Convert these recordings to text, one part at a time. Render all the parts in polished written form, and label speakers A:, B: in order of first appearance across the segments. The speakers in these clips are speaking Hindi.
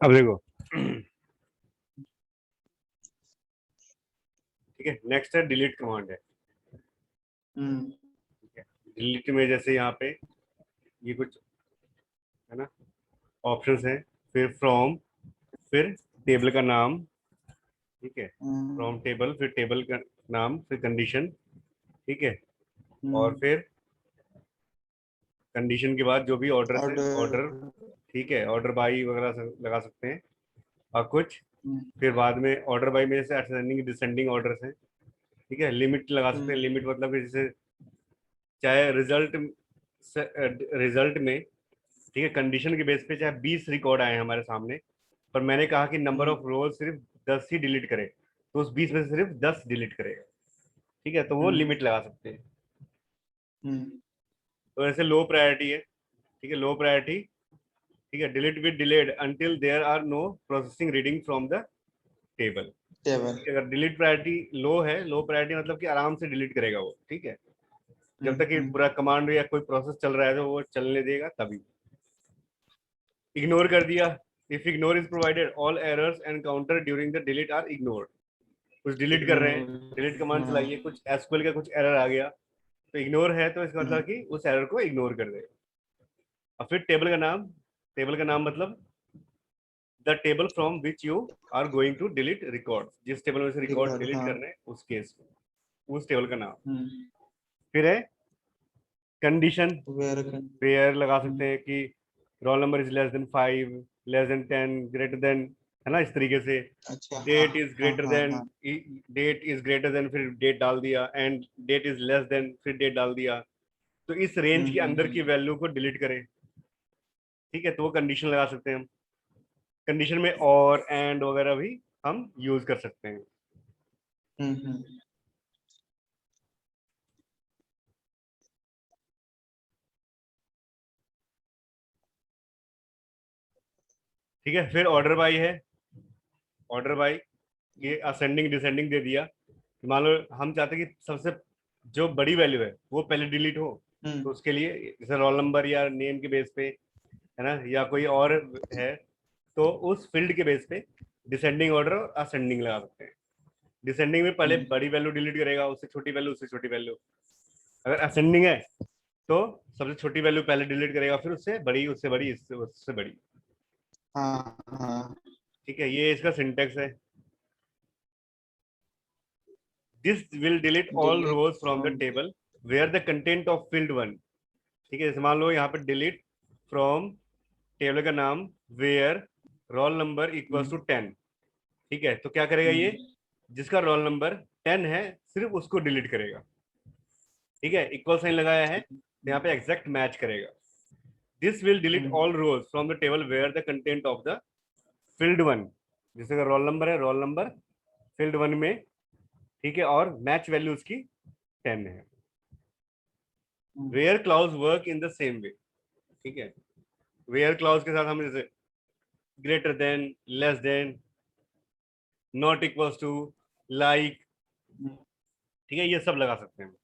A: अब देखो, ठीक है, नेक्स्ट है डिलीट कमांड है। ठीक है, डिलीट में जैसे यहाँ पे ये कुछ है ना ऑप्शंस हैं, फिर फ्रॉम, फिर टेबल का नाम, ठीक है, फ्रॉम टेबल, फिर टेबल का नाम, फिर कंडीशन, ठीक है, और फिर कंडीशन के बाद जो भी ऑर्डर है, ऑर्डर,
B: ऑर्डर।
A: ठीक है, ऑर्डर बाई वगैरह लगा सकते हैं और कुछ, फिर बाद में ऑर्डर बाई में जैसे असेंडिंग डिसेंडिंग ऑर्डर्स हैं, ठीक है, लिमिट लगा सकते हैं। लिमिट मतलब कि जैसे चाहे रिजल्ट में, ठीक है, कंडीशन के बेस पे चाहे 20 रिकॉर्ड आए हमारे सामने, पर मैंने कहा कि नंबर ऑफ रोज सिर्फ 10 ही डिलीट करे, तो उस 20 में से सिर्फ 10 डिलीट करेगा, ठीक है, तो वो लिमिट लगा सकते हैं। तो ऐसे लो प्रायोरिटी है, ठीक है, लो प्रायोरिटी, ठीक है, delete with delayed until there are no processing reading from the table. अगर डिलीट प्रायोरिटी लो है, लो प्रायोरिटी मतलब कि आराम से डिलीट करेगा वो, ठीक है, जब तक कि पूरा कमांड या कोई प्रोसेस चल रहा है तो वो चलने देगा तभी। इग्नोर कर दिया, if ignore is provided all errors encounter during the delete are ignored. कुछ डिलीट कर रहे हैं, डिलीट कमांड चलाइए, कुछ एसक्यूएल का कुछ एरर आ गया तो इग्नोर है, तो इसका मतलब कि उस एरर को इग्नोर कर दे। और फिर टेबल का नाम मतलब the table from which you are going to delete record, जिस टेबल में से रिकॉर्ड डिलीट करने हैं उस केस में उस टेबल का नाम। फिर है कंडीशन, वेयर लगा सकते हैं कि roll number is less than 5, less than 10, greater than, है ना, इस तरीके से। Date is greater than, date is greater than, फिर डेट डाल दिया, and date is less than, फिर डेट डाल दिया, तो इस रेंज के अंदर की वैल्यू को डिलीट करें, ठीक है, तो वो कंडीशन लगा सकते हैं हम। कंडीशन में और एंड वगैरह भी हम यूज कर सकते हैं। ठीक है, फिर ऑर्डर बाई है। ऑर्डर बाई ये असेंडिंग डिसेंडिंग दे दिया, मान लो हम चाहते हैं कि सबसे जो बड़ी वैल्यू है वो पहले डिलीट हो, तो उसके लिए जैसे रोल नंबर या नेम के बेस पे, है ना, या कोई और है, तो उस फील्ड के बेस पे डिसेंडिंग ऑर्डर और असेंडिंग लगा सकते हैं। डिसेंडिंग में पहले बड़ी वैल्यू डिलीट करेगा, उससे छोटी वैल्यू, उससे छोटी वैल्यू। अगर असेंडिंग है तो सबसे छोटी वैल्यू पहले डिलीट करेगा, फिर उससे बड़ी, उससे बड़ी, इससे उससे बड़ी। ठीक है, ये इसका सिंटेक्स है। This will delete all rows from the table where the content of field 1। ठीक है, जैसे मान लो यहाँ पे डिलीट फ्रॉम टेबल का नाम where roll number equals to 10, ठीक है, तो क्या करेगा ये, जिसका रोल नंबर 10 है सिर्फ उसको डिलीट करेगा, ठीक है, इक्वल साइन लगाया है तो यहाँ पे एग्जैक्ट मैच करेगा। This will delete all rows from the table where the content of the field 1, जैसे का रोल नंबर है, रोल नंबर फील्ड 1 में, ठीक है, और मैच वैल्यू उसकी 10 है। Where clause work in the same way, ठीक है, वेयर क्लाउज के साथ हम जैसे greater than, less than, not equals to, like, ठीक है, ये सब लगा सकते हैं।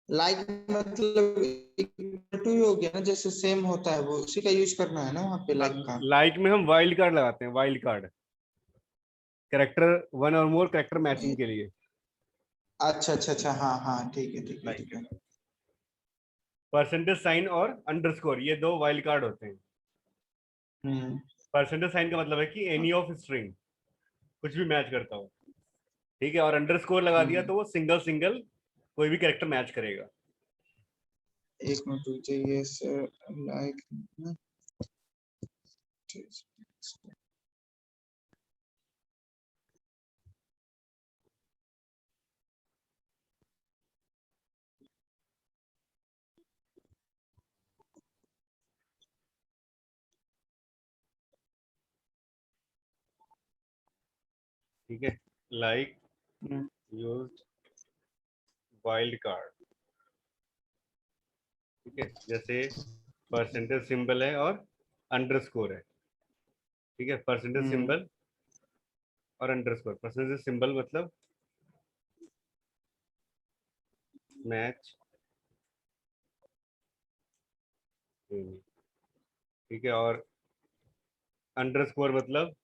B: लाइक मतलब इक्वल टू ही हो गया ना, जैसे सेम होता है वो, उसी का यूज करना है ना वहाँ पे लाइक का।
A: लाइक में हम वाइल्ड कार्ड लगाते हैं, वाइल्ड कार्ड, कैरेक्टर वन और मोर कैरेक्टर मैचिंग के लिए।
B: अच्छा अच्छा अच्छा, हाँ हाँ, ठीक है ठीक है ठीक
A: लाइक
B: है।
A: परसेंटेज साइन और अंडरस्कोर, ये दो वाइल्ड कार्ड होते हैं। परसेंटेज साइन का मतलब है कि एनी ऑफ स्ट्रिंग, कुछ भी मैच करता हो, ठीक है, और अंडरस्कोर लगा दिया तो वो सिंगल सिंगल कोई भी कैरेक्टर मैच करेगा।
B: एक मिनट रुक जाइए सर, लाइक
A: ठीक है, लाइक यूज्ड वाइल्ड कार्ड। ठीक है, जैसे परसेंटेज सिंबल है और अंडरस्कोर है। ठीक है, परसेंटेज सिंबल और अंडरस्कोर। परसेंटेज सिंबल मतलब मैच, ठीक है, और अंडरस्कोर मतलब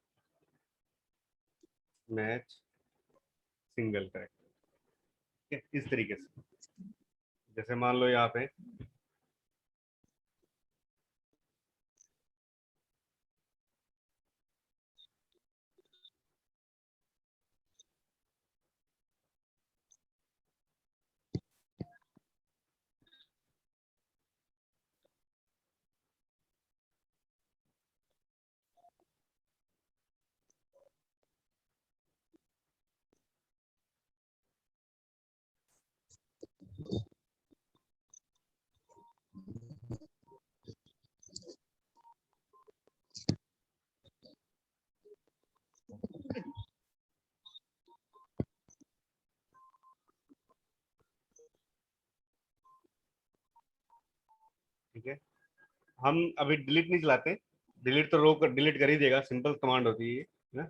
A: मैच सिंगल करेक्ट। ठीक है, इस तरीके से। जैसे मान लो यहाँ पे ठीक है, हम अभी डिलीट नहीं चलाते। डिलीट तो रो कर डिलीट कर ही देगा, सिंपल कमांड होती है ना।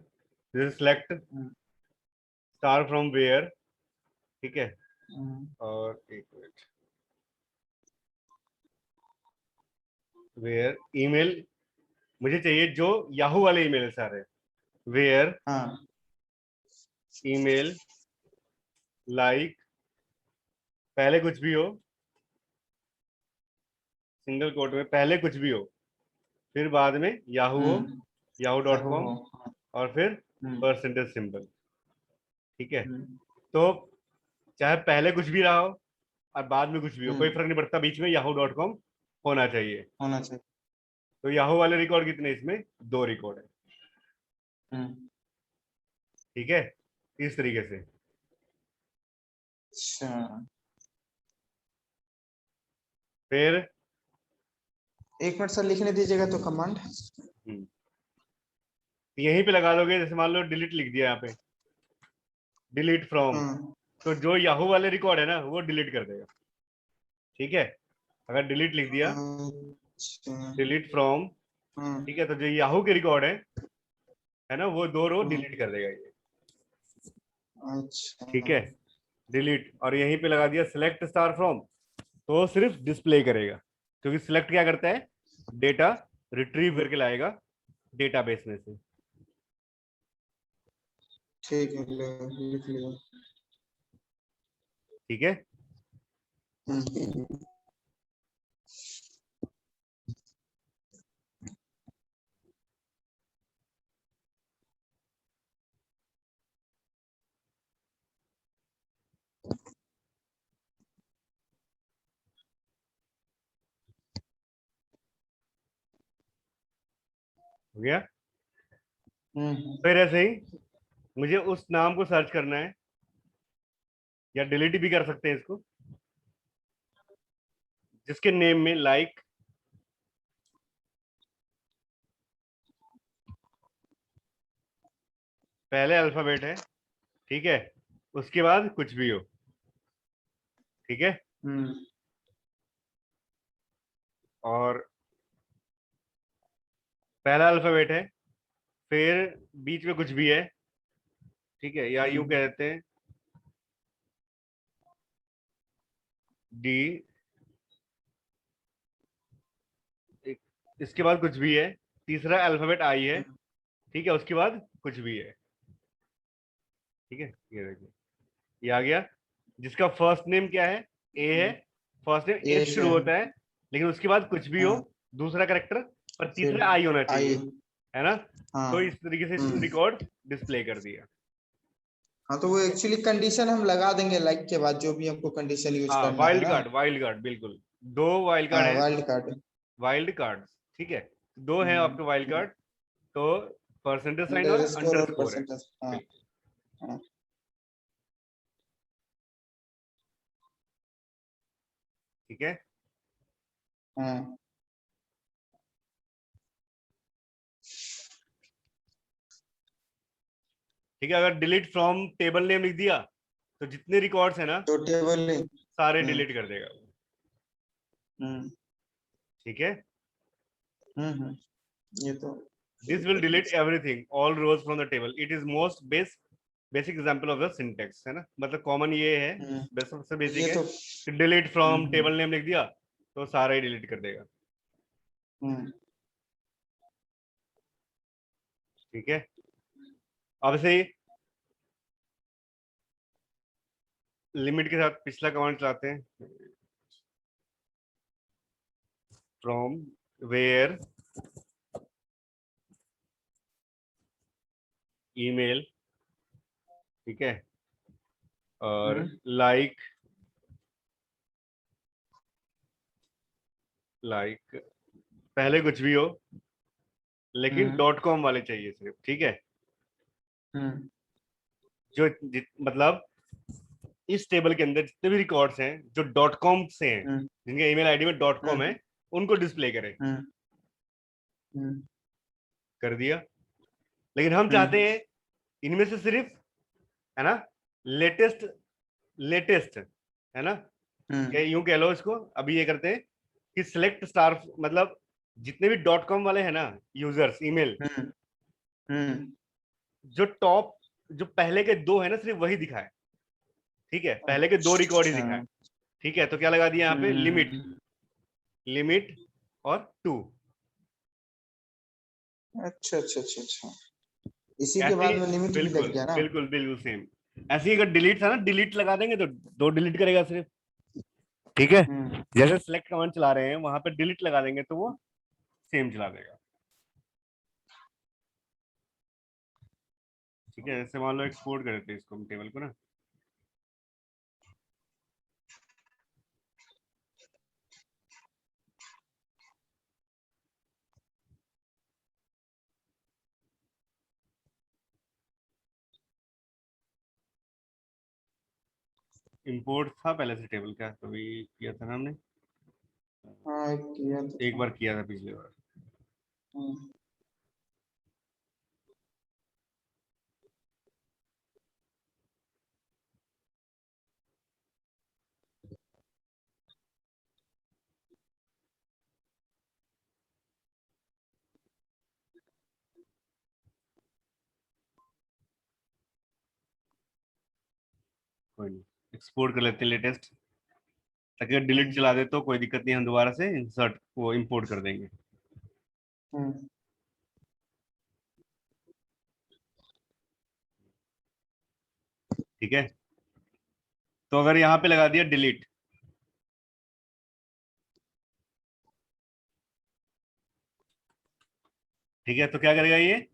A: जैसे सिलेक्ट स्टार फ्रॉम वेयर। ठीक है, और एक मिनट, वेयर ईमेल मुझे चाहिए जो याहू वाले ईमेल सारे। वेयर ईमेल लाइक, पहले कुछ भी हो, सिंगल कोट में पहले कुछ भी हो, फिर बाद में याहू हो, yahoo.com, और फिर परसेंटेज सिंबल। ठीक है, तो चाहे पहले कुछ भी रहा हो और बाद में कुछ भी हो, कोई फर्क नहीं पड़ता, बीच में yahoo.com होना चाहिए। तो याहू वाले रिकॉर्ड कितने, इसमें 2 रिकॉर्ड है। ठीक है, इस तरीके से। फिर
B: एक मिनट सर लिखने दीजिएगा तो कमांड
A: यहीं पे लगा दोगे। जैसे मान लो डिलीट लिख दिया यहाँ पे, डिलीट फ्रॉम, तो जो याहू वाले रिकॉर्ड है ना वो डिलीट कर देगा। ठीक है, अगर डिलीट लिख दिया डिलीट फ्रॉम, ठीक है, तो जो याहू के रिकॉर्ड है ना, वो 2 रो डिलीट कर देगा ये। ठीक है, डिलीट, और यहीं पे लगा दिया सिलेक्ट स्टार फ्रॉम, तो सिर्फ डिस्प्ले करेगा, क्योंकि सिलेक्ट क्या करता है, डेटा रिट्रीव करके लाएगा डेटाबेस में से।
B: ठीक है, लिख लिया।
A: ठीक है, हो गया। फिर ऐसे ही मुझे उस नाम को सर्च करना है, या डिलीट भी कर सकते हैं इसको, जिसके नेम में लाइक पहले अल्फाबेट है। ठीक है, उसके बाद कुछ भी हो। ठीक है, और पहला अल्फाबेट है, फिर बीच में कुछ भी है। ठीक है, या यूं कहते हैं डी, इसके बाद कुछ भी है, तीसरा अल्फाबेट आई है। ठीक है, उसके बाद कुछ भी है। ठीक है, ये देखिए ये आ गया, जिसका फर्स्ट नेम क्या है, ए है, फर्स्ट नेम ए से शुरू होता है, लेकिन उसके बाद कुछ भी हो, दूसरा करेक्टर पर तीसरा आई होना चाहिए, है ना। तो इस तरीके से रिकॉर्ड डिस्प्ले कर दिया।
B: हाँ, तो वो एक्चुअली कंडीशन हम लगा देंगे लाइक के बाद, जो भी हमको कंडीशन यूज करना है।
A: वाइल्ड कार्ड बिल्कुल, 2 वाइल्ड कार्ड है,
B: वाइल्ड कार्ड।
A: Wild card. ठीक है, 2 है आपके वाइल्ड कार्ड, तो परसेंटेज साइन और
B: अंडरस्कोर और
A: अंडरस्कोर है।
B: परसेंटेज। हाँ हाँ
A: ठीक है।
B: हाँ
A: ठीक है, अगर डिलीट फ्रॉम टेबल नेम लिख दिया तो जितने रिकॉर्ड्स है ना
B: तो टेबल नहीं।
A: सारे
B: हम्म
A: डिलीट कर देगा।
B: हम्म
A: ठीक है।
B: ये तो
A: this will delete everything all rows from the table. It is most basic example of the syntax, है ना, मतलब कॉमन ये है,
B: हम्म
A: सबसे बेसिक
B: ये
A: है
B: तो
A: कि delete from
B: hmm
A: table name लिख दिया तो सारा ही डिलीट कर देगा।
B: हम्म
A: ठीक है। अब से लिमिट के साथ पिछला कमांड चलाते हैं। फ्रॉम वेयर ईमेल, ठीक है, और लाइक पहले कुछ भी हो लेकिन
B: हम्म
A: डॉट कॉम वाले चाहिए सिर्फ। ठीक है,
B: हम्म
A: मतलब इस टेबल के अंदर जितने भी रिकॉर्ड्स हैं जो डॉट कॉम से हैं,
B: हम्म
A: जिनके ईमेल आईडी में डॉट कॉम है,
B: हम्म
A: उनको डिस्प्ले करें।
B: हम्म हम्म
A: कर दिया। लेकिन हम चाहते हैं इनमें से सिर्फ, है ना, लेटेस्ट लेटेस्ट, है ना, क्या यूं कह लो इसको। अभी ये करते हैं कि सिलेक्ट स्टार, मतलब जितने भी डॉट कॉम वाले हैं ना यूजर्स ईमेल,
B: हम्म हम्म
A: जो टॉप, जो पहले के दो है ना सिर्फ वही दिखाए। ठीक है, पहले के दो रिकॉर्ड ही
B: अच्छा
A: दिखाए। ठीक है, तो क्या लगा दिया यहाँ पे, लिमिट,
B: हम्म
A: लिमिट और टू।
B: अच्छा अच्छा अच्छा अच्छा इसी के
A: ऐसे
B: बाद
A: ही
B: में लिमिट भी
A: बिल्कुल
B: लग गया ना।
A: बिल्कुल बिल्कुल सेम। ऐसे ही अगर डिलीट था ना, डिलीट लगा देंगे तो दो डिलीट करेगा सिर्फ। ठीक है,
B: हम्म
A: जैसे सिलेक्ट कमांड चला रहे हैं वहां पे डिलीट लगा देंगे तो वो सेम चला देगा। ठीक है, जैसे मान लो एक्सपोर्ट कर देते हैं इसको हम टेबल को ना। इंपोर्ट था पहले से टेबल का, कभी किया था ना हमने,
B: हाँ एक किया तो
A: एक
B: था।
A: बार किया था पिछले बार।
B: हम्म
A: कोई नहीं, एक्सपोर्ट कर लेते हैं लेटेस्ट, ताकि डिलीट
B: हम्म
A: चला दे तो कोई दिक्कत नहीं, हम दोबारा से इंसर्ट वो इंपोर्ट कर देंगे।
B: हम्म
A: ठीक है, तो अगर यहाँ पे लगा दिया डिलीट, ठीक है, तो क्या करेगा ये,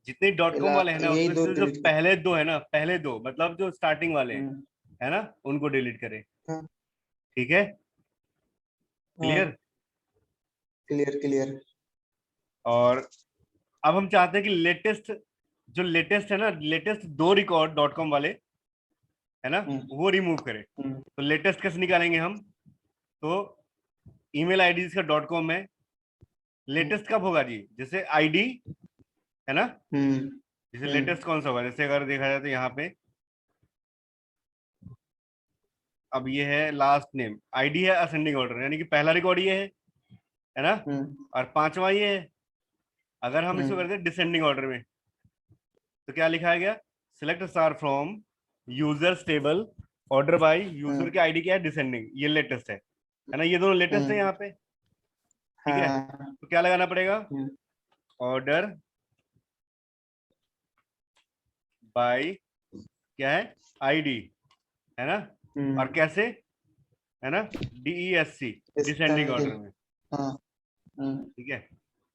A: जितने डॉट कॉम वाले हैं ना
B: यही
A: उसमें
B: दो
A: से जो
B: डिलीट कर।
A: पहले दो है ना, पहले दो मतलब जो स्टार्टिंग वाले हैं,
B: हम्म
A: है ना, उनको डिलीट करें।
B: हाँ
A: ठीक है,
B: हाँ
A: क्लियर।
B: Clear clear.
A: और अब हम चाहते हैं कि लेटेस्ट, जो लेटेस्ट है ना, लेटेस्ट दो रिकॉर्ड डॉट कॉम वाले, है ना,
B: हम्म
A: वो रिमूव करें।
B: हम्म
A: तो लेटेस्ट कैसे निकालेंगे हम, तो ईमेल आईडी जिसका डॉट कॉम है,
B: हम्म
A: लेटेस्ट कब होगा जी, जैसे आईडी, है ना,
B: हम्म
A: जैसे
B: हम्म
A: लेटेस्ट कौन सा होगा, जैसे अगर देखा जाए तो यहाँ पे अब ये है लास्ट नेम, आईडी है असेंडिंग ऑर्डर, यानी कि पहला रिकॉर्ड ये है ना,
B: हम्म
A: और पांचवा ये है। अगर हम इसको
B: हम्म
A: करते हैं डिसेंडिंग ऑर्डर में, तो क्या लिखा गया, select star from users table, order by user
B: hmm
A: की आईडी क्या है, डिसेंडिंग, ये लेटेस्ट है ना, ये दोनों लेटेस्ट है
B: हम्म,
A: यहाँ पे। ठीक है,
B: हाँ
A: तो क्या लगाना पड़ेगा,
B: हम्म
A: ऑर्डर बाय क्या है, आईडी, है ना, और
B: हम्म
A: कैसे, है ना, DESC, डिसेंडिंग ऑर्डर
B: स्टैंडिंग।
A: में।
B: हाँ
A: ठीक है,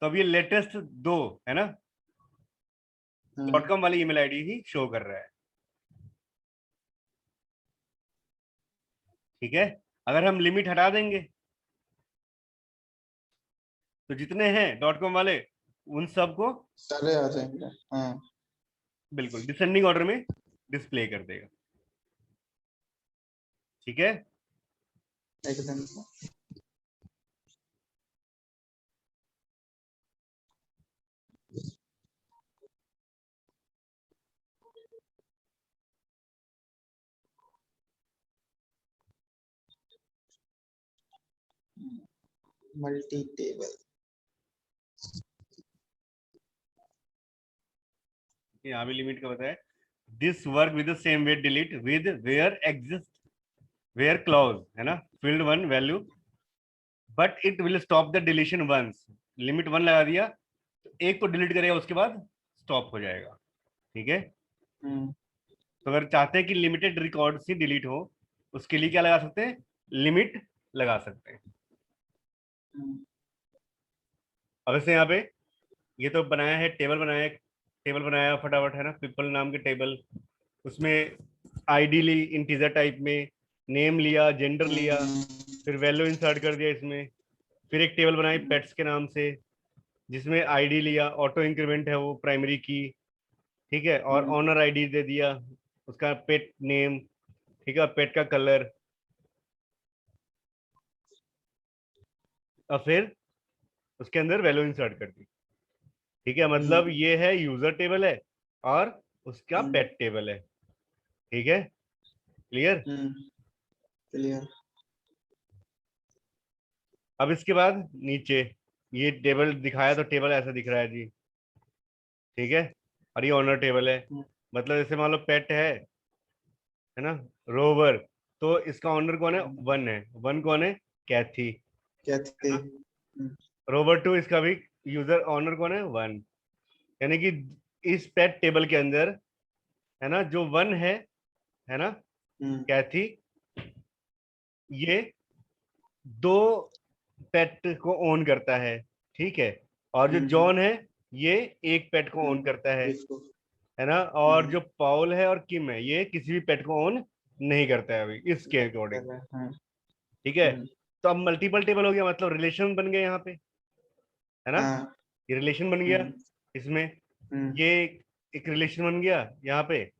A: तो अब ये लेटेस्ट दो, है ना, डॉट
B: हम्म
A: कॉम वाली ईमेल आईडी ही शो कर रहा है। ठीक है, अगर हम लिमिट हटा देंगे तो जितने हैं डॉट कॉम वाले उन सब को
B: सारे आ जाएंगे। हाँ
A: बिल्कुल डिसेंडिंग ऑर्डर में डिस्प्ले कर देगा। ठीक है।
B: एकदम। Multi table.
A: यहाँ भी लिमिट का बताया, this work with the same wait delete with where exist where clause, है ना, field one value, but it will stop the deletion once. Limit one लगा दिया तो एक को डिलीट करेगा, उसके बाद स्टॉप हो जाएगा। ठीक है। तो अगर चाहते हैं कि लिमिटेड रिकॉर्ड ही डिलीट हो, उसके लिए क्या लगा सकते हैं, लिमिट लगा सकते हैं। अब ऐसे यहाँ पे ये तो बनाया है, टेबल बनाया है, टेबल बनाया फटाफट, है ना, पीपल नाम के टेबल, उसमें आईडी ली इंटीजर टाइप में, नेम लिया, जेंडर लिया, फिर वैल्यू इंसर्ट कर दिया इसमें, फिर एक टेबल बनाई पेट्स के नाम से, जिसमें आईडी लिया, ऑटो इंक्रीमेंट है वो प्राइमरी की, ठीक है, और ऑनर आईडी दे दिया, उसका पेट नेम, ठीक है, पेट का कलर, और फिर उसके अंदर वैल्यू इंसर्ट कर दी। ठीक है, मतलब ये है यूजर टेबल है और उसका पेट टेबल है। ठीक है, क्लियर।
B: क्लियर।
A: अब इसके बाद नीचे ये टेबल दिखाया तो टेबल ऐसा दिख रहा है जी। ठीक है, और ये ऑनर टेबल है, मतलब जैसे मान लो पेट है ना, रोवर, तो इसका ऑनर कौन है, वन है, वन कौन है, कैथी,
B: क्या
A: है
B: थे?
A: ना। रोवर टू, इसका भी यूजर ऑनर कौन है, वन, यानी कि इस पेट टेबल के अंदर, है ना, जो वन है ना, कैथी, ये दो पेट को ओन करता है। ठीक है, और जो जॉन है ये एक पेट को ओन करता
B: इसको।
A: है ना, और जो पॉल है और किम है ये किसी भी पेट को ओन नहीं करता है अभी इसके अकॉर्डिंग। ठीक है, तो अब मल्टीपल टेबल हो गया, मतलब रिलेशन बन गए यहाँ पे, है ना, ये रिलेशन बन गया इसमें, ये एक रिलेशन बन गया यहाँ पे।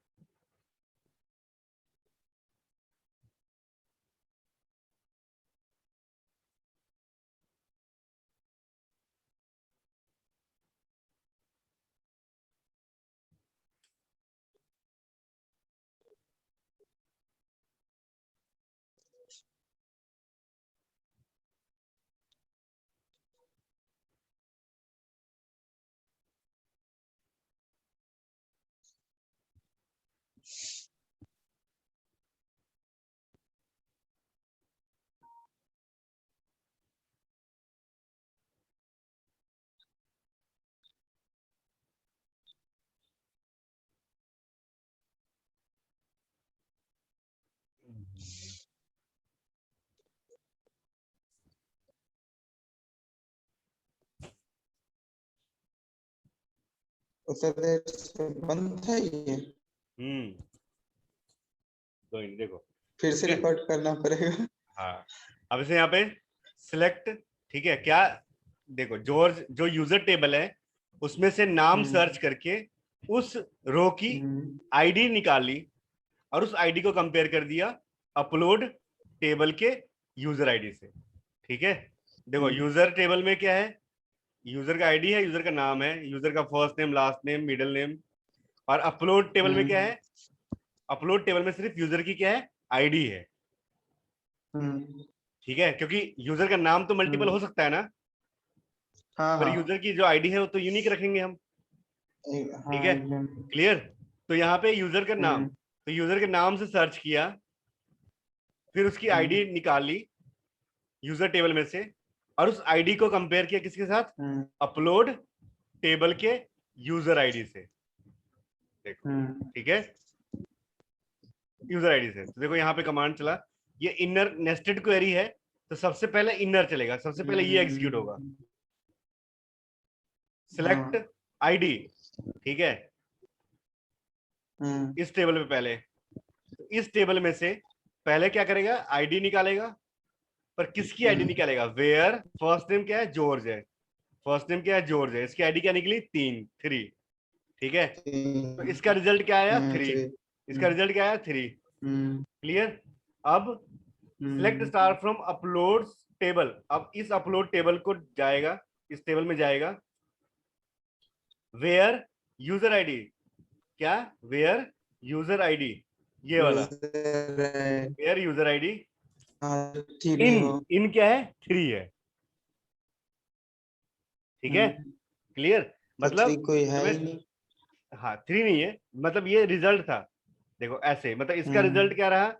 B: उतना देर से बंद था ये।
A: तो देखो,
B: फिर से
A: ठीक है,
B: रिकॉर्ड करना पड़ेगा।
A: हाँ, अब इसे यहाँ पे सिलेक्ट, ठीक है, क्या, देखो जॉर्ज जो यूजर टेबल है उसमें से नाम सर्च करके उस रो की आईडी निकाली और उस आईडी को कंपेयर कर दिया अपलोड टेबल के यूजर आईडी से। ठीक है, देखो यूजर टेबल में क्या है, यूजर का आईडी है, यूजर का नाम है, यूजर का first name, last name, middle name, और अपलोड टेबल में क्या है, अपलोड टेबल में सिर्फ यूजर की क्या है, आईडी है। ठीक है, क्योंकि यूजर का नाम तो मल्टीपल हो सकता है ना,
B: हाँ
A: पर
B: हाँ
A: यूजर की जो आईडी है वो तो यूनिक रखेंगे हम। ठीक
B: हाँ
A: है,
B: एकदम।
A: क्लियर। तो यहाँ पे यूजर का नाम, तो यूजर के नाम से सर्च किया, फिर उसकी आईडी निकाली यूजर टेबल में से, और उस आईडी को कंपेयर किया किसके साथ, अपलोड टेबल के यूजर आईडी से। देखो, ठीक है, यूजर आईडी से। तो देखो यहाँ पे कमांड चला, ये इनर नेस्टेड क्वेरी है, तो सबसे पहले इनर चलेगा, सबसे पहले ये एग्जीक्यूट होगा, सिलेक्ट आईडी। ठीक है, इस टेबल में पहले, तो इस टेबल में से पहले क्या करेगा, आईडी निकालेगा, पर किसकी आईडी निकालेगा, वेयर फर्स्ट नेम क्या है, जॉर्ज है, फर्स्ट नेम क्या है, जॉर्ज है, इसकी आईडी क्या निकली, 3 ठीक है। तो इसका रिजल्ट क्या आया, 3। इसका रिजल्ट क्या आया, 3। क्लियर। अब select star from upload table. अब इस अपलोड टेबल को जाएगा, इस टेबल में जाएगा, वेयर यूजर आईडी, क्या, वेयर यूजर आईडी, ये वाला वेयर यूजर आईडी इन क्या है, 3 है, ठीक है। क्लियर, मतलब
B: कोई है ही
A: तुम्हें,
B: नहीं।
A: हाँ 3 नहीं है, मतलब ये रिजल्ट था। देखो ऐसे, मतलब इसका रिजल्ट क्या रहा,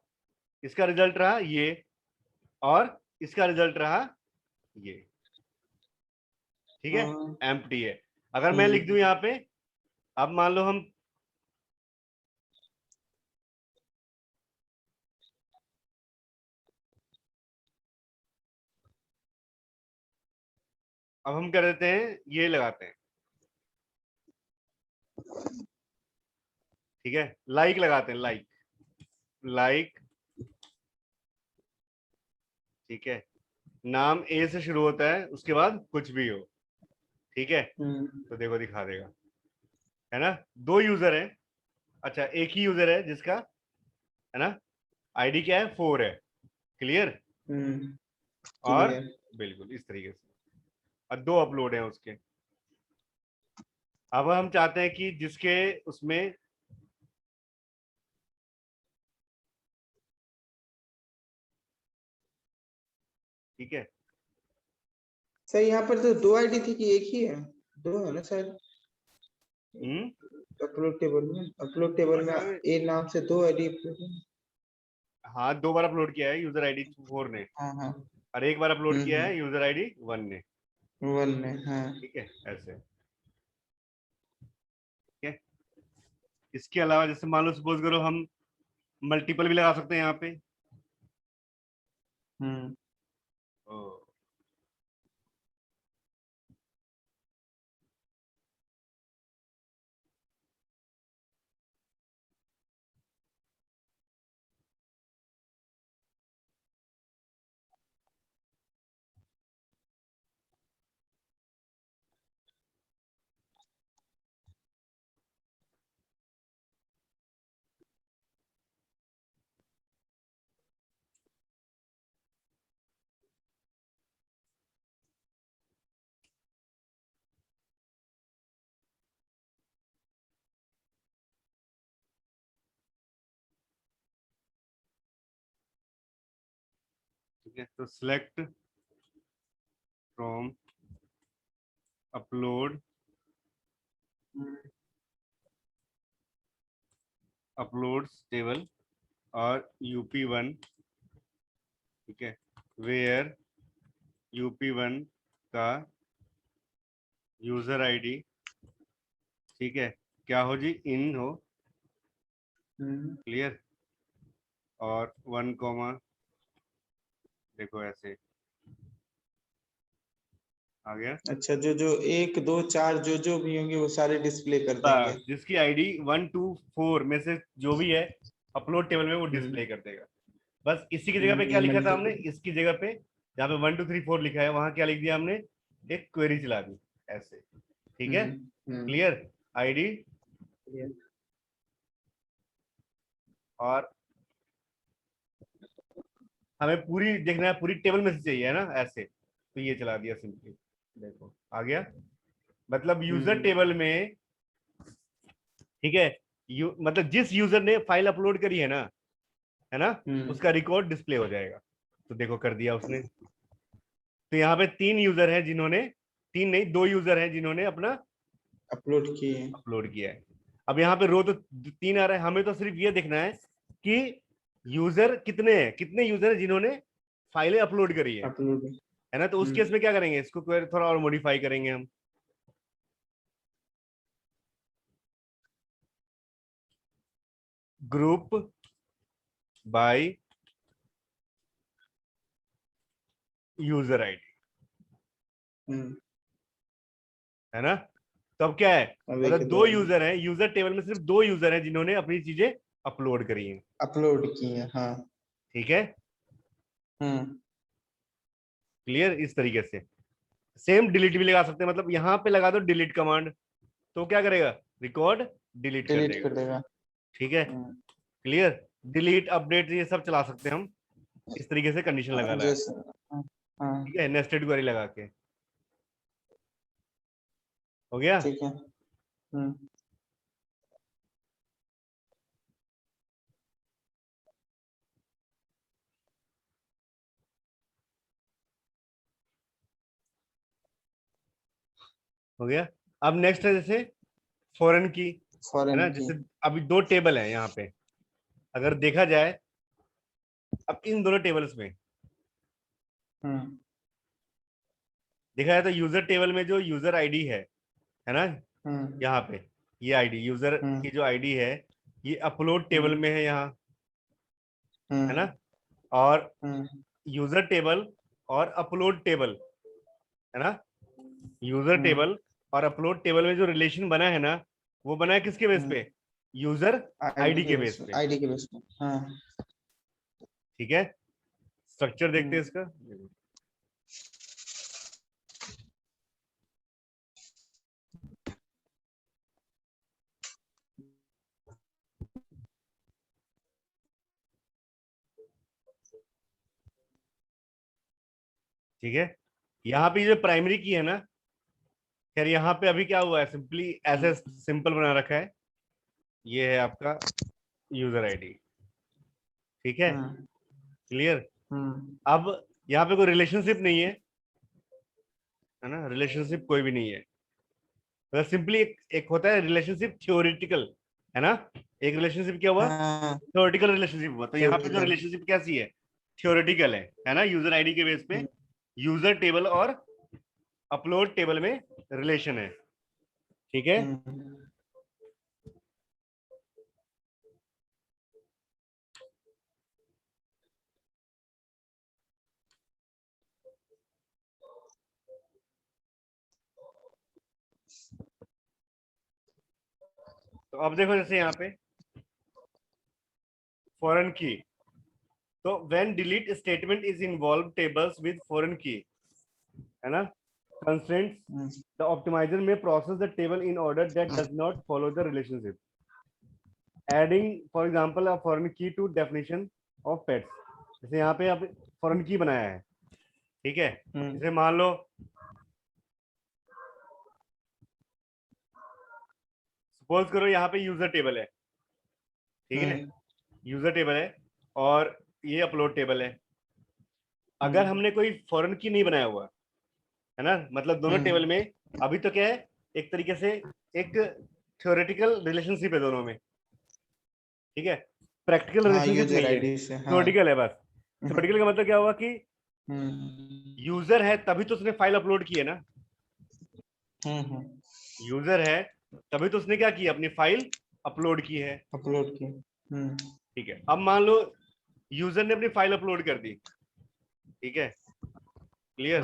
A: इसका रिजल्ट रहा ये, और इसका रिजल्ट रहा ये, ठीक है, एम्प्टी है। अगर मैं लिख दूं यहाँ पे, अब मान लो हम, अब हम कर देते हैं, ये लगाते हैं, ठीक है, लाइक लगाते हैं, लाइक, लाइक, ठीक है, नाम ए से शुरू होता है, उसके बाद कुछ भी हो, ठीक है। तो देखो दिखा देगा, है ना, 2 यूजर है, अच्छा एक ही यूजर है जिसका, है ना, आईडी क्या है, 4 है। क्लियर, और बिल्कुल इस तरीके से, और 2 अपलोड है उसके। अब हम चाहते हैं कि जिसके उसमें, ठीक है,
B: सर यहाँ पर तो 2 आईडी थी कि एक ही है? 2 है ना शायद अपलोड टेबल में ए नाम से 2 आईडी।
A: हाँ 2 बार अपलोड किया है यूजर आईडी 4 ने,
B: हाँ
A: और एक बार अपलोड किया है यूजर आईडी 1 ने,
B: 1 में, हाँ।
A: ठीक है, ऐसे, ठीक है। इसके अलावा जैसे मान लो सपोज करो हम मल्टीपल भी लगा सकते हैं यहाँ पे, ओ, ठीक है, तो select from upload, uploads table और यूपी1, ठीक है, वेयर यूपी1 का यूजर आईडी, ठीक है, क्या हो जी, इन हो, क्लियर, और 1 कॉमा, देखो ऐसे आ गया।
B: अच्छा, जो जो 1 2 4 जो जो भी होंगे वो सारे डिस्प्ले कर देंगे।
A: जिसकी आईडी 1 2 4 में से जो भी है अपलोड टेबल में, वो डिस्प्ले कर देगा। बस इसी की जगह पे क्या
B: ये
A: लिखा था हमने,
B: मल्टीपल।
A: इसकी जगह पे जहाँ पे 1 2 3 4 लिखा है, वहां क्या लिख दिया हमने, एक क्वेरी चला दी ऐसे, ठीक है। क्लियर, आईडी, और हमें पूरी देखना है, पूरी टेबल में से चाहिए, है ना, ऐसे, तो ये चला दिया सिंपली, देखो आ गया। मतलब यूजर टेबल में, ठीक है, मतलब जिस यूजर ने फाइल अपलोड करी है ना, उसका रिकॉर्ड डिस्प्ले हो जाएगा। तो देखो कर दिया उसने। तो यहाँ पे 3 यूजर हैं जिन्होंने, 3 नहीं 2 यूजर हैं जिन्होंने अपना अपलोड किया है। अब यहाँ पे रो तो 3 आ रहा है, हमें तो सिर्फ ये देखना है कि यूजर कितने हैं, कितने यूजर हैं जिन्होंने फाइलें अपलोड करी है ना। तो उस केस में क्या करेंगे, इसको थोड़ा और मॉडिफाई करेंगे हम। ग्रुप बाय यूजर आईडी, है ना। तो अब क्या है, मतलब 2 यूजर हैं, यूजर टेबल में सिर्फ 2 यूजर हैं जिन्होंने अपनी चीजें अपलोड करी हैं,
B: अपलोड किए, हाँ।
A: ठीक है। क्लियर, इस तरीके से। सेम डिलीट भी लगा सकते हैं, मतलब यहाँ पे लगा दो डिलीट कमांड, तो क्या करेगा, रिकॉर्ड डिलीट कर
B: डिलीट
A: देगा।
B: कर देगा।
A: ठीक है, क्लियर। डिलीट अपडेट ये सब चला सकते हैं हम, इस तरीके से कंडीशन लगाना है।
B: जैसे हाँ
A: ठीक है, नेस्टेड क्वेरी लगा के हो गया।
B: ठीक है।
A: हो गया। अब नेक्स्ट है जैसे फॉरेन की, है
B: फॉरेन
A: ना,
B: की।
A: जैसे अभी दो टेबल है यहाँ पे, अगर देखा जाए अब इन दोनों टेबल्स में
B: हम्म
A: देखा जाए तो यूजर टेबल में जो यूजर आईडी है ना,
B: हम्म
A: यहाँ पे ये आईडी यूजर की जो आईडी है ये अपलोड टेबल में है यहाँ, है ना, और यूजर टेबल और अपलोड टेबल, है ना, यूजर टेबल और अपलोड टेबल में जो रिलेशन बना है ना, वो बना है किसके बेस पे, यूजर आईडी के बेस पे।
B: आईडी के बेस पे। हाँ
A: ठीक है, स्ट्रक्चर देखते हैं इसका। ठीक है, यहाँ पे जो प्राइमरी की है ना, खैर यहाँ पे अभी क्या हुआ है, सिंपली ऐसे सिंपल बना रखा है, ये है आपका यूजर आईडी। ठीक है, क्लियर। अब यहाँ पे कोई रिलेशनशिप नहीं है ना, रिलेशनशिप कोई भी नहीं है, मतलब सिंपली एक होता है रिलेशनशिप थ्योरेटिकल, है ना, एक रिलेशनशिप क्या हुआ,
B: हाँ
A: थ्योरेटिकल रिलेशनशिप हुआ, तो यहाँ पे जो
B: theoretical।
A: रिलेशनशिप कैसी है, थ्योरेटिकल है ना, यूजर आईडी के बेस पे यूजर टेबल और अपलोड टेबल में रिलेशन है। ठीक है, तो अब देखो जैसे यहाँ पे फॉरेन की, तो when delete statement is involve tables with foreign की, है ना, कंस्ट्रेंट्स द ऑप्टिमाइजर में process the table in order that does not follow the relationship, adding for example a foreign की टू डेफिनेशन ऑफ पेट्स। जैसे यहाँ पे अब फॉरेन की बनाया है, ठीक है, जैसे मान लो सपोज करो यहाँ पे यूजर टेबल है, ठीक है, यूजर टेबल है और ये अपलोड टेबल है। अगर हमने कोई फॉरेन की नहीं बनाया हुआ है ना, मतलब दोनों टेबल में अभी तो क्या है, एक तरीके से एक थ्योरेटिकल रिलेशनशिप है दोनों में, ठीक है, प्रैक्टिकल
B: हाँ
A: रिलेशनशिप
B: यूजर
A: नहीं है,
B: आईडी से। हाँ
A: थ्योरेटिकल है बस। थ्योरेटिकल का मतलब क्या हुआ कि यूजर है तभी तो उसने फाइल अपलोड की है ना, यूजर है तभी तो उसने क्या किया, अपनी फाइल अपलोड की है।
B: अपलोड की।
A: ठीक है, अब मान लो यूजर ने अपनी फाइल अपलोड कर दी, ठीक है, क्लियर,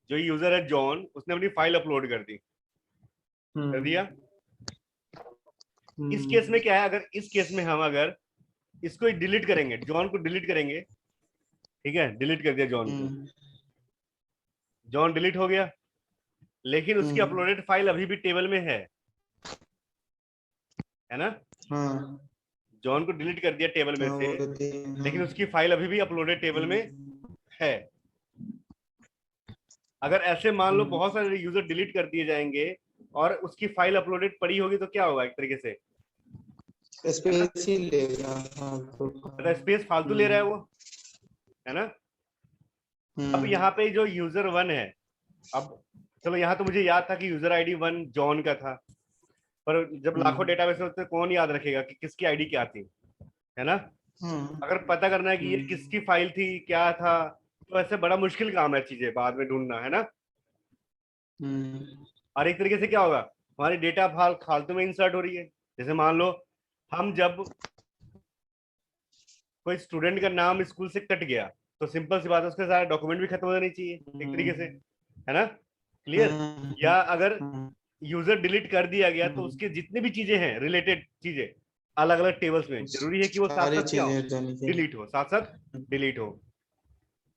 A: जो यूजर है जॉन, उसने अपनी फाइल अपलोड कर दी, कर दिया। इस केस में क्या है, अगर इस केस में हम अगर इसको डिलीट करेंगे, जॉन को डिलीट करेंगे, ठीक है, डिलीट कर दिया जॉन को, जॉन डिलीट हो गया, लेकिन उसकी अपलोडेड फाइल अभी भी टेबल में है ना,
B: हाँ
A: जॉन को डिलीट कर दिया टेबल में से, लेकिन उसकी फाइल अभी भी अपलोडेड टेबल में है। अगर ऐसे मान लो बहुत सारे यूजर डिलीट कर दिए जाएंगे और उसकी फाइल अपलोडेड पड़ी होगी, तो क्या होगा, एक तरीके से
B: स्पेस ही लेगा। हाँ
A: स्पेस फालतू ले रहा है वो, है ना। अब यहाँ पे जो यूजर वन है, अब चलो यहाँ तो मुझे याद था कि यूजर आईडी वन जॉन का था, पर जब लाखों डेटाबेस होते हैं कौन याद रखेगा कि किसकी आईडी क्या थी, है ना। अगर पता करना है कि ये किसकी फाइल थी क्या था, तो ऐसे बड़ा मुश्किल काम है चीजें बाद में ढूंढना, है ना। और एक तरीके से क्या होगा, हमारी डेटा फालतू में इंसर्ट हो रही है। जैसे मान लो हम जब कोई स्टूडेंट का नाम स्कूल से कट गया, तो सिंपल सी बात है उसके सारे डॉक्यूमेंट भी खत्म हो जानी चाहिए एक तरीके से, है ना, क्लियर। या अगर यूजर डिलीट कर दिया गया तो उसके जितने भी चीजें हैं रिलेटेड चीजें अलग अलग टेबल्स में, जरूरी है कि वो साथ
B: सारी
A: साथ क्या हो,
B: चीजें
A: डिलीट हो, साथ साथ डिलीट हो।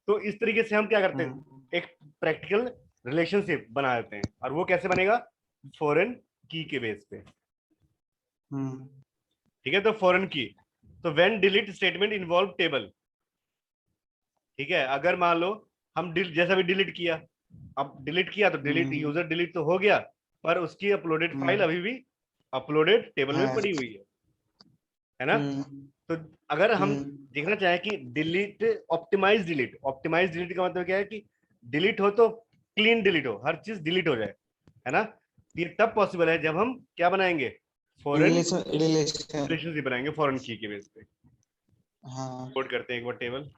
A: तो इस तरीके से हम क्या करते हैं, एक प्रैक्टिकल रिलेशनशिप बना देते हैं, और वो कैसे बनेगा? फॉरेन की के बेस पे। ठीक है, तो फॉरेन की, तो when delete statement involve table. ठीक है, अगर मान लो हम जैसा भी डिलीट किया, अब डिलीट किया तो डिलीट, यूजर डिलीट तो हो गया, पर उसकी अपलोडेड फाइल अभी भी अपलोडेड टेबल में
B: हाँ।
A: पड़ी हुई है ना? तो अगर हम देखना चाहें कि डिलीट, ऑप्टिमाइज डिलीट का मतलब क्या है कि डिलीट हो तो क्लीन डिलीट हो, हर चीज डिलीट हो जाए, है ना? ये तब पॉसिबल है जब हम क्या बनाएंगे? Foreign
B: relation.
A: रिलेशनशिप बनाएंगे फॉरेन की के बेस पे।
B: हाँ।
A: कोड करते हैं एक बार टेबल।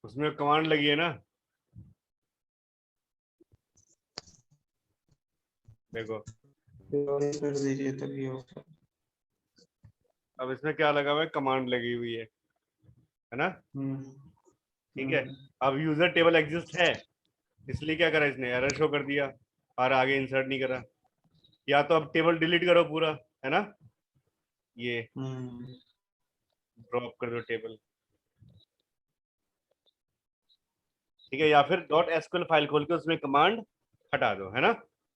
A: उसमें कमांड लगी है ना, देखो।
B: कर दीजिए तभी होगा।
A: अब इसमें क्या लगा हुआ है? कमांड लगी हुई है ना? ठीक है, अब यूजर टेबल एग्जिस्ट है, इसलिए क्या करा इसने? एरर शो कर दिया और आगे इंसर्ट नहीं करा। या तो अब टेबल डिलीट करो पूरा, है ना, ये ड्रॉप कर दो टेबल। ठीक है, या फिर डॉट एसक्यूएल फाइल खोल के उसमें कमांड हटा दो, है ना,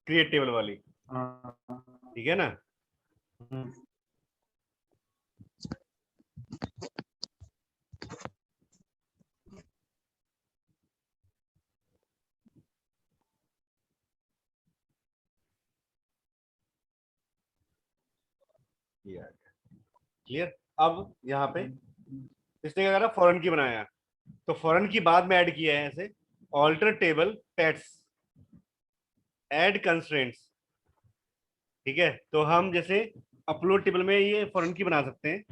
A: क्रिएट टेबल वाली। ठीक है ना? क्लियर? अब यहाँ पे इसने क्या करा? फॉरेन की बनाया, तो फॉरेन की बाद में ऐड किया है ऐसे, alter table pets, add constraints. ठीक है, तो हम जैसे अपलोड टेबल में ये फॉरेन की बना सकते हैं।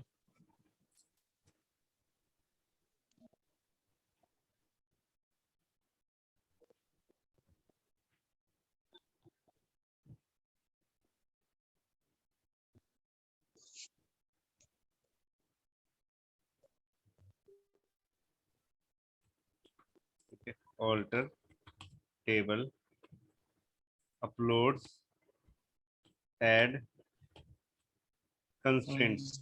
A: Alter table uploads add constraints.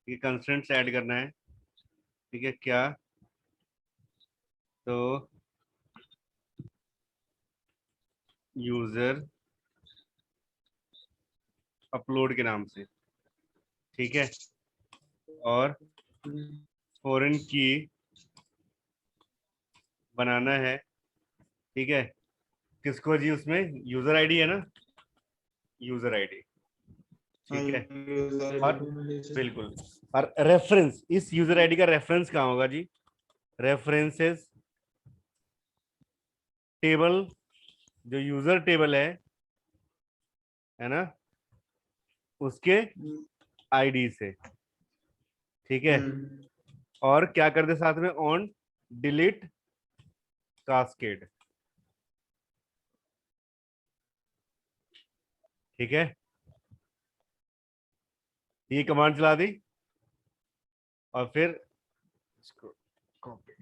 A: ये कंस्ट्रेंट्स ऐड करना है। ठीक है, क्या? तो यूजर अपलोड के नाम से। ठीक है, और फॉरेन की बनाना है। ठीक है, किसको जी? उसमें यूजर आईडी है ना, यूजर आईडी। ठीक है, और बिल्कुल, और रेफरेंस, इस यूजर आईडी का रेफरेंस कहाँ होगा जी? रेफरेंसेस टेबल, जो यूजर टेबल है ना, उसके आईडी से। ठीक है, और क्या कर दे साथ में? On delete cascade. ठीक है, ये कमांड चला दी, और फिर इसको कॉपी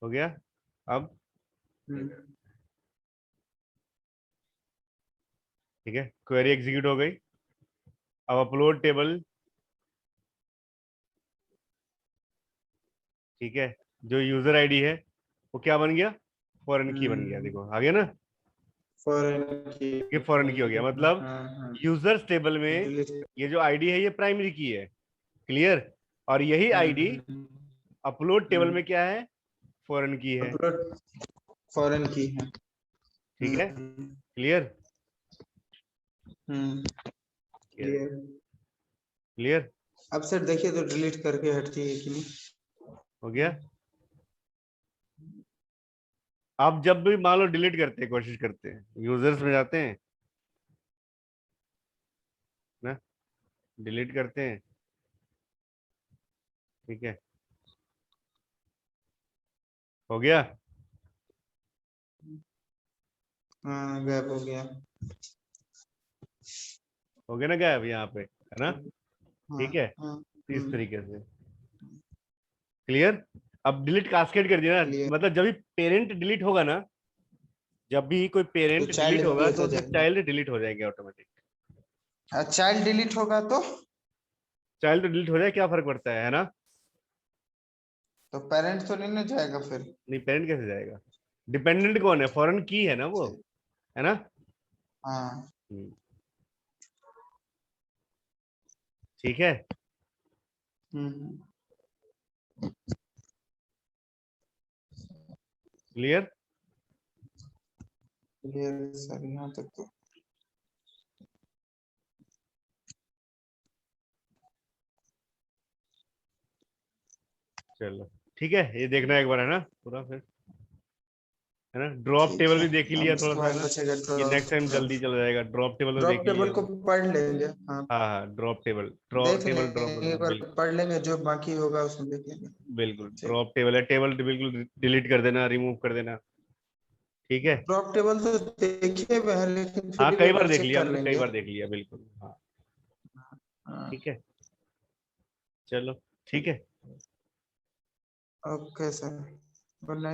A: हो गया। अब ठीक है, क्वेरी एग्जीक्यूट हो गई। अब अपलोड टेबल, ठीक है, जो यूजर आईडी है वो क्या बन गया? फॉरेन की बन गया। देखो आ गया ना?
B: फॉरेन की,
A: ये फॉरेन की हो गया, मतलब
B: हाँ
A: यूजर्स टेबल में
B: डिलीट,
A: ये जो आईडी है ये प्राइमरी की है, क्लियर, और यही आईडी अपलोड टेबल में क्या है, फॉरेन की है,
B: अपलोड फॉरेन की है।
A: ठीक है, क्लियर,
B: क्लियर।
A: क्लियर,
B: अब सर देखिए तो डिलीट करके हटती है कि नहीं।
A: हो गया। आप जब भी मान लो डिलीट करते हैं, कोशिश करते हैं, यूजर्स में जाते हैं ना, डिलीट करते हैं, ठीक है, हो गया,
B: हाँ गायब हो गया।
A: हो गया ना गायब यहाँ पे, है ना,
B: हाँ
A: ठीक है,
B: हाँ
A: तो इस तरीके से, क्लियर। अब डिलीट कास्केड कर दिया ना,
B: क्लियर।
A: मतलब जब भी पेरेंट डिलीट होगा ना, जब भी कोई
B: तो
A: पेरेंट डिलीट
B: चाइल्ड भी
A: होगा तो
B: होता
A: उसमें
B: जाएगा।
A: चाइल्ड डिलीट हो जाएंगे ऑटोमेटिक।
B: चाइल्ड डिलीट होगा तो
A: चाइल्ड तो डिलीट हो जाए, क्या फर्क पड़ता है ना,
B: पेरेंट तो नहीं ना जाएगा फिर।
A: नहीं पेरेंट कैसे जाएगा, डिपेंडेंट कौन है, फॉरेन की है ना वो, है ना।
B: हाँ
A: ठीक है,
B: हम्म
A: क्लियर,
B: क्लियर सर यहाँ तक तो।
A: चलो ठीक है, ये देखना एक बार, है ना, पूरा फिर, है ना, ड्रॉप
B: ठीक
A: टेबल
B: है,
A: भी देख ही
B: अब
A: लिया थोड़ा
B: उसके
A: सा, है
B: बाद
A: ना,
B: बचेगा
A: ये नेक्स्ट टाइम
B: ड्रॉप।
A: जल्दी चला जाएगा, ड्रॉप टेबल तो
B: ड्रॉप
A: देख ही लिया
B: टेबल को
A: हमने।
B: पढ़ लेंगे, हाँ
A: हाँ हाँ, ड्रॉप टेबल, ड्रॉप
B: देख
A: टेबल, ड्रॉप,
B: लेंगे एक बार,
A: बिल्कुल,
B: पढ़ लेंगे जो बाकी होगा उसमें देख लेंगे।
A: बिल्कुल
B: ठीक।
A: ड्रॉप टेबल है, टेबल बिल्कुल डिलीट कर देना, रिमूव कर देना, ठीक है।
B: ड्रॉप टेबल तो देखे हुए हैं लेकिन
A: हाँ
B: फिर भी
A: कई
B: एक
A: बार
B: बार
A: देख
B: चेक
A: लिया
B: कर
A: हमने, कई
B: लेंगे।
A: बार देख लिया, बिल्कुल, हाँ,
B: हाँ
A: ठीक है, चलो, ठीक है।
B: Okay sir, good night.